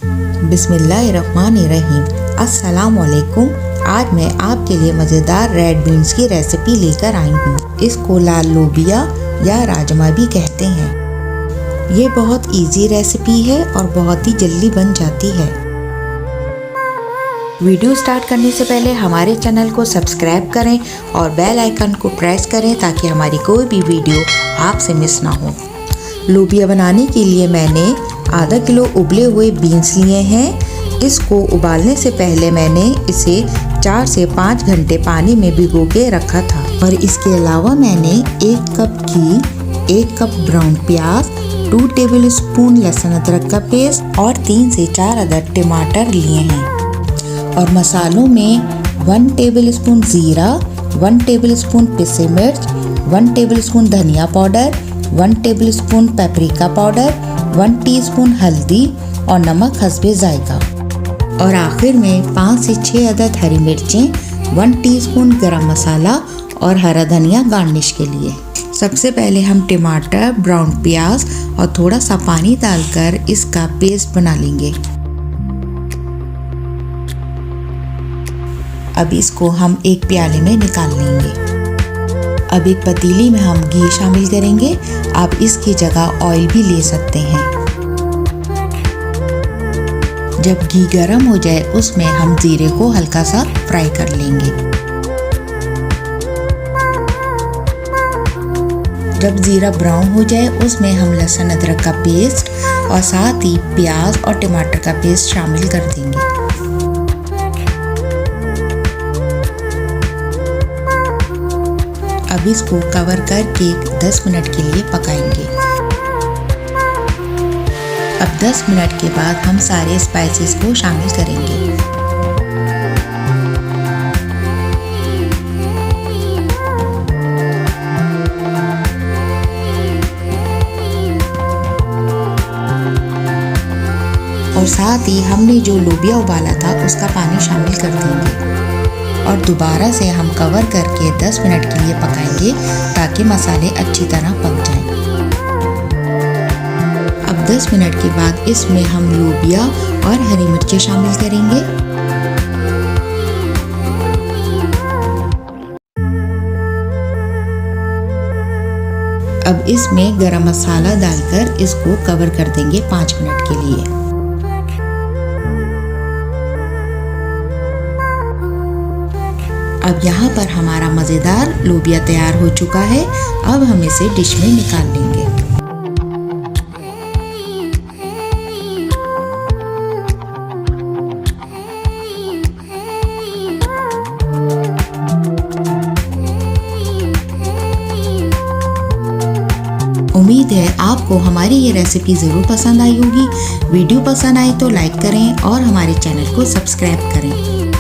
बिस्मिल्लाहिर्रहमानिर्रहीम। अस्सलाम वालेकुम। आज मैं आपके लिए मज़ेदार रेड बीन्स की रेसिपी लेकर आई हूँ। इसको लाल लोबिया या राजमा भी कहते हैं। ये बहुत इजी रेसिपी है और बहुत ही जल्दी बन जाती है। वीडियो स्टार्ट करने से पहले हमारे चैनल को सब्सक्राइब करें और बेल आइकन को प्रेस करें ताकि हमारी कोई भी वीडियो आपसे मिस ना हो। लोबिया बनाने के लिए मैंने आधा किलो उबले हुए बीन्स लिए हैं। इसको उबालने से पहले मैंने इसे 4 से 5 घंटे पानी में भिगो के रखा था। और इसके अलावा मैंने 1 कप घी, 1 कप ब्राउन प्याज, 2 टेबलस्पून लहसुन अदरक का पेस्ट और 3 से 4 अदद टमाटर लिए हैं। और मसालों में 1 टेबलस्पून ज़ीरा, 1 टेबलस्पून पिसी मिर्च, 1 टेबलस्पून धनिया powder, 1 tablespoon paprika powder, 1 teaspoon हल्दी और नमक हस्बे जायका। और आखिर में 5 से 6 अदद हरी मिर्चें, 1 टीस्पून गरम मसाला और हरा धनिया गार्निश के लिए। सबसे पहले हम टमाटर, ब्राउन प्याज और थोड़ा सा पानी डालकर इसका पेस्ट बना लेंगे। अब इसको हम एक प्याले में निकाल लेंगे। अब एक पतीली में हम घी शामिल करेंगे। आप इसकी जगह ऑयल भी ले सकते हैं। जब घी गर्म हो जाए उसमें हम जीरे को हल्का सा फ्राई कर लेंगे। जब जीरा ब्राउन हो जाए उसमें हम लहसुन अदरक का पेस्ट और साथ ही प्याज और टमाटर का पेस्ट शामिल कर देंगे। अब इसको कवर करके 10 मिनट के लिए पकाएंगे। अब 10 मिनट के बाद हम सारे स्पाइसेस को शामिल करेंगे। और साथ ही हमने जो लोबिया उबाला था उसका पानी शामिल कर देंगे। और दोबारा से हम कवर करके 10 मिनट के लिए पकाएंगे ताकि मसाले अच्छी तरह पक जाएं। अब 10 मिनट के बाद इसमें हम लोबिया और हरी मिर्चें शामिल करेंगे। अब इसमें गरम मसाला डालकर इसको कवर कर देंगे 5 मिनट के लिए। अब यहाँ पर हमारा मज़ेदार लोबिया तैयार हो चुका है। अब हम इसे डिश में निकाल लेंगे। उम्मीद है आपको हमारी ये रेसिपी ज़रूर पसंद आई होगी। वीडियो पसंद आए तो लाइक करें और हमारे चैनल को सब्सक्राइब करें।